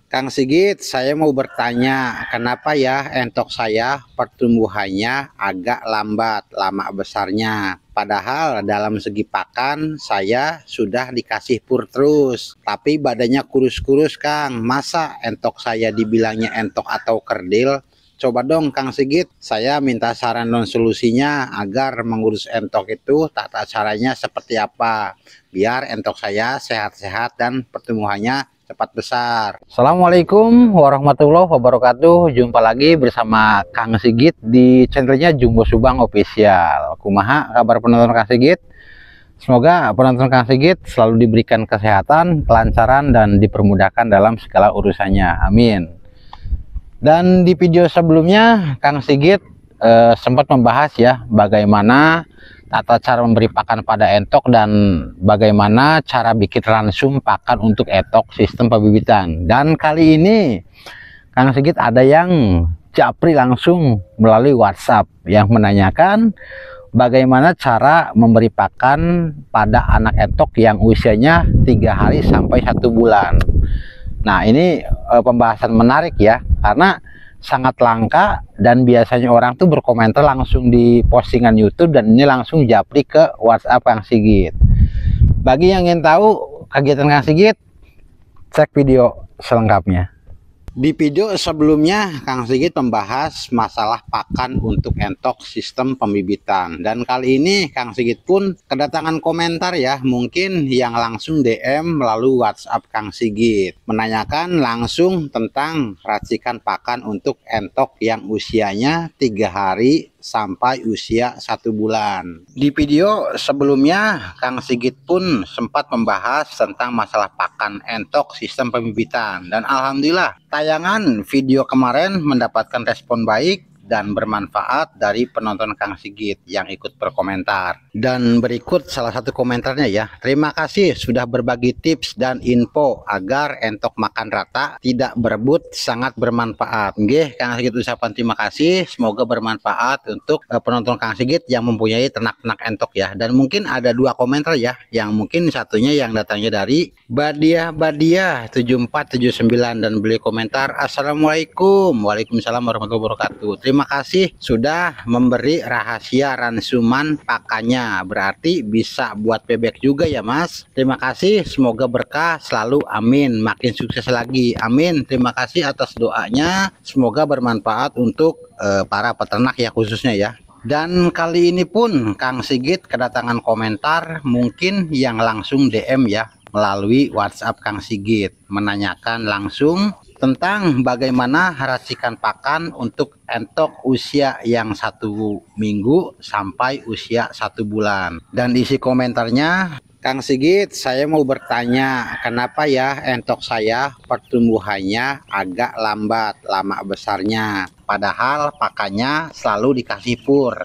Kang Sigit, saya mau bertanya, kenapa ya entok saya pertumbuhannya agak lambat, lama besarnya? Padahal dalam segi pakan saya sudah dikasih pur terus, tapi badannya kurus-kurus Kang. Masa entok saya dibilangnya entok atau kerdil? Coba dong Kang Sigit, saya minta saran dan solusinya agar mengurus entok itu tata caranya seperti apa, biar entok saya sehat-sehat dan pertumbuhannya cepat besar. Assalamualaikum warahmatullahi wabarakatuh. Jumpa lagi bersama Kang Sigit di channelnya Jumbo Subang Official. Kumaha kabar penonton Kang Sigit? Semoga penonton Kang Sigit selalu diberikan kesehatan, kelancaran, dan dipermudahkan dalam segala urusannya. Amin. Dan di video sebelumnya Kang Sigit sempat membahas ya bagaimana tata cara memberi pakan pada entok dan bagaimana cara bikin ransum pakan untuk entok sistem pembibitan. Dan kali ini Kang Sigit ada yang japri langsung melalui WhatsApp yang menanyakan bagaimana cara memberi pakan pada anak entok yang usianya 3 hari sampai 1 bulan. Nah, ini pembahasan menarik ya, karena sangat langka dan biasanya orang tuh berkomentar langsung di postingan YouTube dan ini langsung japri ke WhatsApp Kang Sigit. Bagi yang ingin tahu kegiatan Kang Sigit, cek video selengkapnya. Di video sebelumnya Kang Sigit membahas masalah pakan untuk entok sistem pembibitan, dan kali ini Kang Sigit pun kedatangan komentar ya, mungkin yang langsung DM melalui WhatsApp Kang Sigit menanyakan langsung tentang racikan pakan untuk entok yang usianya 3 hari sampai usia 1 bulan. Di video sebelumnya Kang Sigit pun sempat membahas tentang masalah pakan entok sistem pembibitan, dan alhamdulillah tayangan video kemarin mendapatkan respon baik dan bermanfaat dari penonton Kang Sigit yang ikut berkomentar. Dan berikut salah satu komentarnya ya. Terima kasih sudah berbagi tips dan info agar entok makan rata, tidak berebut, sangat bermanfaat. Nggih, Kang Sigit ucapan terima kasih, semoga bermanfaat untuk penonton Kang Sigit yang mempunyai ternak-ternak entok ya. Dan mungkin ada 2 komentar ya, yang mungkin satunya yang datangnya dari Badia 7479 dan beli komentar, Assalamualaikum. Waalaikumsalam warahmatullahi wabarakatuh. Terima kasih sudah memberi rahasia ransuman pakannya, berarti bisa buat bebek juga ya Mas. Terima kasih, semoga berkah selalu, amin. Makin sukses lagi, amin. Terima kasih atas doanya, semoga bermanfaat untuk para peternak ya khususnya ya. Dan kali ini pun Kang Sigit kedatangan komentar mungkin yang langsung DM ya melalui WhatsApp Kang Sigit, menanyakan langsung tentang bagaimana racikan pakan untuk entok usia yang 1 minggu sampai usia 1 bulan. Dan isi komentarnya, Kang Sigit, saya mau bertanya, kenapa ya entok saya pertumbuhannya agak lambat, lama besarnya? Padahal pakannya selalu dikasih pur,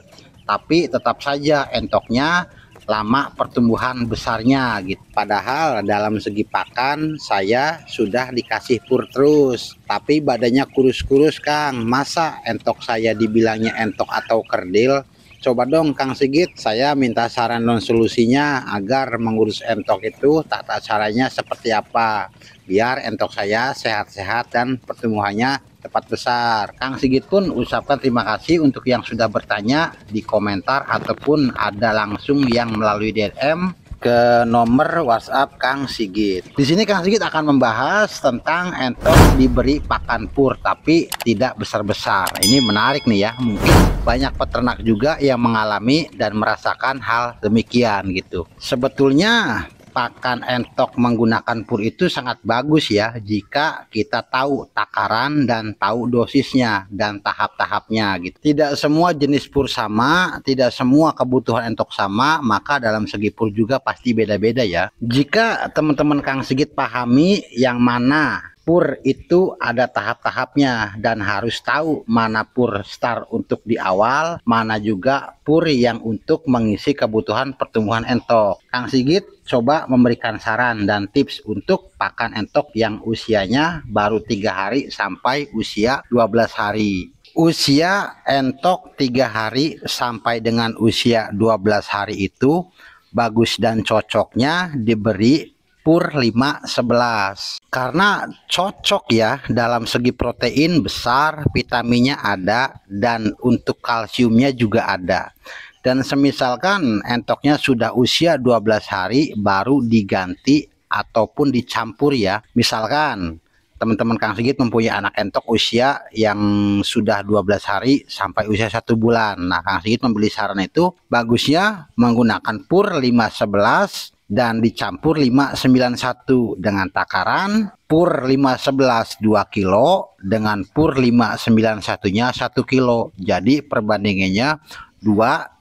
tapi tetap saja entoknya lama pertumbuhan besarnya gitu. Padahal dalam segi pakan saya sudah dikasih pur terus, tapi badannya kurus-kurus Kang. Masa entok saya dibilangnya entok atau kerdil? Coba dong Kang Sigit, saya minta saran dan solusinya agar mengurus entok itu tata caranya seperti apa, biar entok saya sehat-sehat dan pertumbuhannya cepat besar. Kang Sigit pun ucapkan terima kasih untuk yang sudah bertanya di komentar ataupun ada langsung yang melalui DM ke nomor WhatsApp Kang Sigit. Di sini Kang Sigit akan membahas tentang entok diberi pakan pur tapi tidak besar-besar. Ini menarik nih ya, mungkin banyak peternak juga yang mengalami dan merasakan hal demikian gitu. Sebetulnya pakan entok menggunakan pur itu sangat bagus ya jika kita tahu takaran dan tahu dosisnya dan tahap-tahapnya gitu. Tidak semua jenis pur sama, tidak semua kebutuhan entok sama, maka dalam segi pur juga pasti beda-beda ya. Jika teman-teman Kang Sigit pahami yang mana pur itu ada tahap-tahapnya dan harus tahu mana pur start untuk di awal, mana juga pur yang untuk mengisi kebutuhan pertumbuhan entok. Kang Sigit coba memberikan saran dan tips untuk pakan entok yang usianya baru 3 hari sampai usia 12 hari. Usia entok 3 hari sampai dengan usia 12 hari itu bagus dan cocoknya diberi pur 5-11 karena cocok ya, dalam segi protein besar, vitaminnya ada, dan untuk kalsiumnya juga ada. Dan semisalkan entoknya sudah usia 12 hari baru diganti ataupun dicampur ya. Misalkan teman-teman Kang Sigit mempunyai anak entok usia yang sudah 12 hari sampai usia 1 bulan. Nah, Kang Sigit membeli saran itu bagusnya menggunakan pur 5-11 dan dicampur 5-9-1 dengan takaran pur 5-11 2 kilo dengan pur 5-9-1-nya 1 kilo. Jadi perbandingannya 2-1.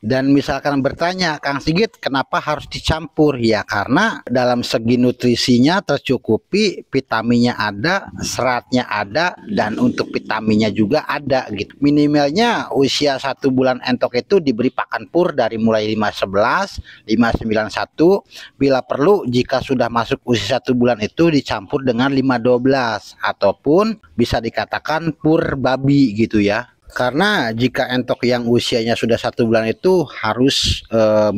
Dan misalkan bertanya, Kang Sigit kenapa harus dicampur? Ya karena dalam segi nutrisinya tercukupi, vitaminnya ada, seratnya ada, dan untuk vitaminnya juga ada gitu. Minimalnya usia 1 bulan entok itu diberi pakan pur dari mulai 5-11, 5-9-1. Bila perlu jika sudah masuk usia 1 bulan itu dicampur dengan 5-12 ataupun bisa dikatakan pur babi gitu ya. Karena jika entok yang usianya sudah 1 bulan itu harus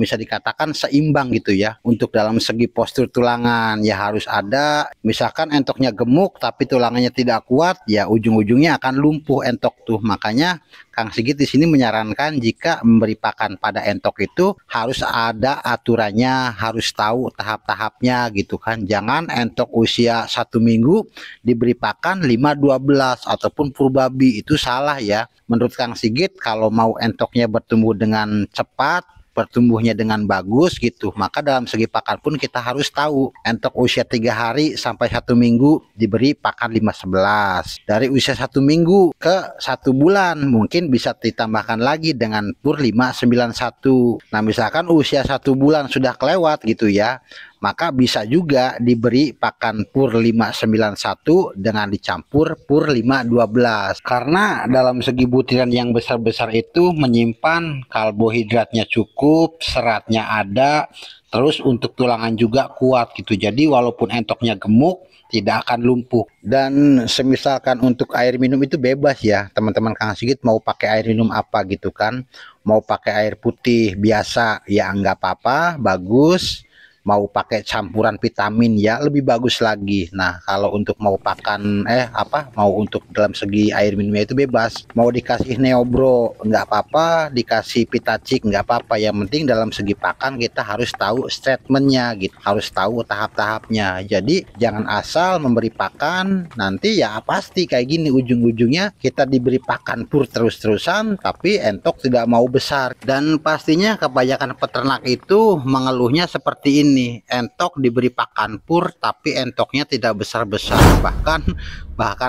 bisa dikatakan seimbang gitu ya. Untuk dalam segi postur tulangan ya harus ada. Misalkan entoknya gemuk tapi tulangannya tidak kuat, ya ujung-ujungnya akan lumpuh entok tuh. Makanya Kang Sigit di sini menyarankan jika memberi pakan pada entok itu harus ada aturannya, harus tahu tahap-tahapnya gitu kan. Jangan entok usia 1 minggu diberi pakan 5-12 ataupun pur babi, itu salah ya. Menurut Kang Sigit kalau mau entoknya bertumbuh dengan cepat, pertumbuhnya dengan bagus gitu, maka dalam segi pakan pun kita harus tahu entok usia 3 hari sampai 1 minggu diberi pakan 5-11. Dari usia 1 minggu ke 1 bulan mungkin bisa ditambahkan lagi dengan pur 5-9-1. Nah misalkan usia 1 bulan sudah kelewat gitu ya, maka bisa juga diberi pakan pur 5-9-1 dengan dicampur pur 5-12. Karena dalam segi butiran yang besar-besar itu menyimpan karbohidratnya cukup, seratnya ada, terus untuk tulangan juga kuat gitu. Jadi walaupun entoknya gemuk tidak akan lumpuh. Dan semisalkan untuk air minum itu bebas ya teman-teman Kang Sigit mau pakai air minum apa gitu kan. Mau pakai air putih biasa ya enggak apa-apa, bagus. Mau pakai campuran vitamin ya lebih bagus lagi. Nah kalau untuk mau pakan mau untuk dalam segi air minumnya itu bebas, mau dikasih Neobro nggak apa-apa, dikasih Vitacik nggak apa-apa, yang penting dalam segi pakan kita harus tahu statementnya gitu, harus tahu tahap-tahapnya. Jadi jangan asal memberi pakan nanti ya pasti kayak gini, ujung-ujungnya kita diberi pakan pur terus-terusan tapi entok tidak mau besar. Dan pastinya kebanyakan peternak itu mengeluhnya seperti ini, entok diberi pakan pur tapi entoknya tidak besar-besar, bahkan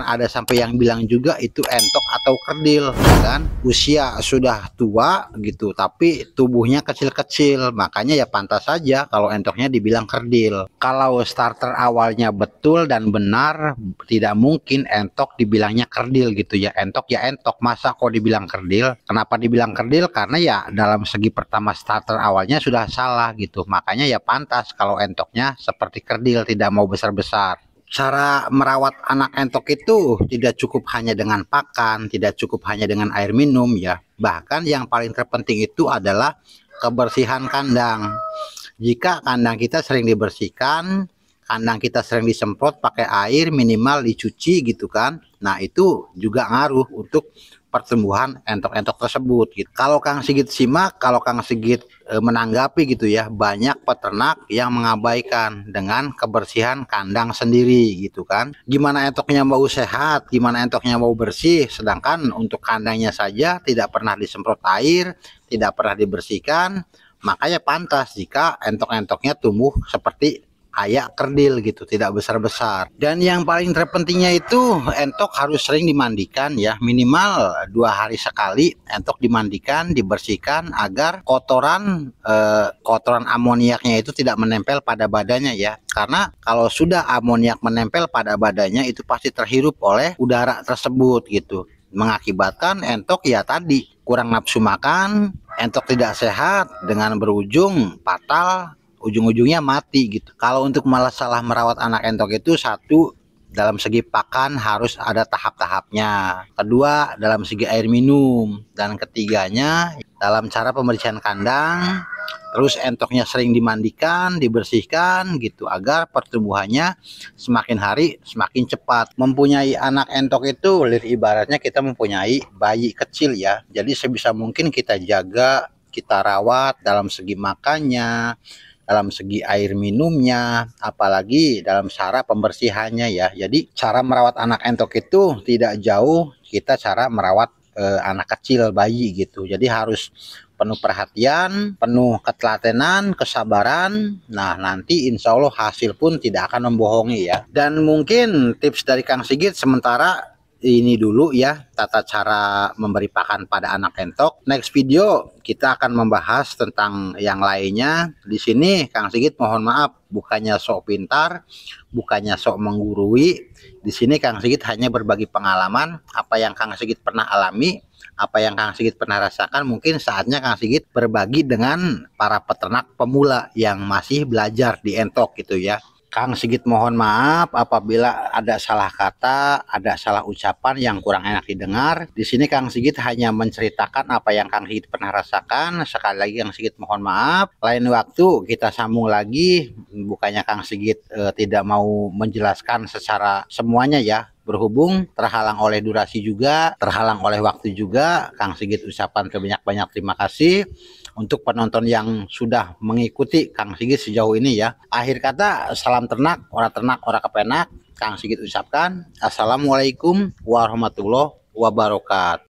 ada sampai yang bilang juga itu entok atau kerdil kan, usia sudah tua gitu tapi tubuhnya kecil-kecil. Makanya ya pantas saja kalau entoknya dibilang kerdil. Kalau starter awalnya betul dan benar, tidak mungkin entok dibilangnya kerdil gitu ya. Entok ya entok, masa kok dibilang kerdil? Kenapa dibilang kerdil? Karena ya dalam segi pertama starter awalnya sudah salah gitu. Makanya ya pantas kalau entoknya seperti kerdil, tidak mau besar-besar. Cara merawat anak entok itu tidak cukup hanya dengan pakan, tidak cukup hanya dengan air minum ya. Bahkan yang paling terpenting itu adalah kebersihan kandang. Jika kandang kita sering dibersihkan, kandang kita sering disemprot pakai air, minimal dicuci gitu kan. Nah itu juga ngaruh untuk pertumbuhan entok-entok tersebut gitu. Kalau Kang Sigit simak, kalau Kang Sigit menanggapi gitu ya, banyak peternak yang mengabaikan dengan kebersihan kandang sendiri gitu kan. Gimana entoknya mau sehat, gimana entoknya mau bersih, sedangkan untuk kandangnya saja tidak pernah disemprot air, tidak pernah dibersihkan, makanya pantas jika entok-entoknya tumbuh seperti kayak kerdil gitu, tidak besar-besar. Dan yang paling terpentingnya itu entok harus sering dimandikan ya, minimal 2 hari sekali entok dimandikan, dibersihkan agar kotoran amoniaknya itu tidak menempel pada badannya ya. Karena kalau sudah amoniak menempel pada badannya itu pasti terhirup oleh udara tersebut gitu, mengakibatkan entok ya tadi kurang nafsu makan, entok tidak sehat dengan berujung fatal, ujung-ujungnya mati gitu. Kalau untuk masalah merawat anak entok itu, satu, dalam segi pakan harus ada tahap-tahapnya. Kedua, dalam segi air minum. Dan ketiganya, dalam cara pembersihan kandang Terus entoknya sering dimandikan, dibersihkan gitu agar pertumbuhannya semakin hari semakin cepat. Mempunyai anak entok itu ibaratnya kita mempunyai bayi kecil ya. Jadi sebisa mungkin kita jaga, kita rawat dalam segi makannya, dalam segi air minumnya, apalagi dalam cara pembersihannya ya. Jadi cara merawat anak entok itu tidak jauh kita cara merawat anak kecil, bayi gitu. Jadi harus penuh perhatian, penuh ketelatenan, kesabaran. Nah, nanti insya Allah hasil pun tidak akan membohongi ya. Dan mungkin tips dari Kang Sigit sementara ini dulu ya, tata cara memberi pakan pada anak entok. Next video kita akan membahas tentang yang lainnya. Di sini Kang Sigit mohon maaf, bukannya sok pintar, bukannya sok menggurui. Di sini Kang Sigit hanya berbagi pengalaman apa yang Kang Sigit pernah alami, apa yang Kang Sigit pernah rasakan. Mungkin saatnya Kang Sigit berbagi dengan para peternak pemula yang masih belajar di entok gitu ya. Kang Sigit mohon maaf apabila ada salah kata, ada salah ucapan yang kurang enak didengar. Di sini Kang Sigit hanya menceritakan apa yang Kang Sigit pernah rasakan. Sekali lagi Kang Sigit mohon maaf. Lain waktu kita sambung lagi. Bukannya Kang Sigit tidak mau menjelaskan secara semuanya ya. Berhubung terhalang oleh durasi juga, terhalang oleh waktu juga, Kang Sigit ucapan banyak-banyak terima kasih untuk penonton yang sudah mengikuti Kang Sigit sejauh ini ya. Akhir kata, salam ternak, ora kepenak. Kang Sigit ucapkan, Assalamualaikum warahmatullahi wabarakatuh.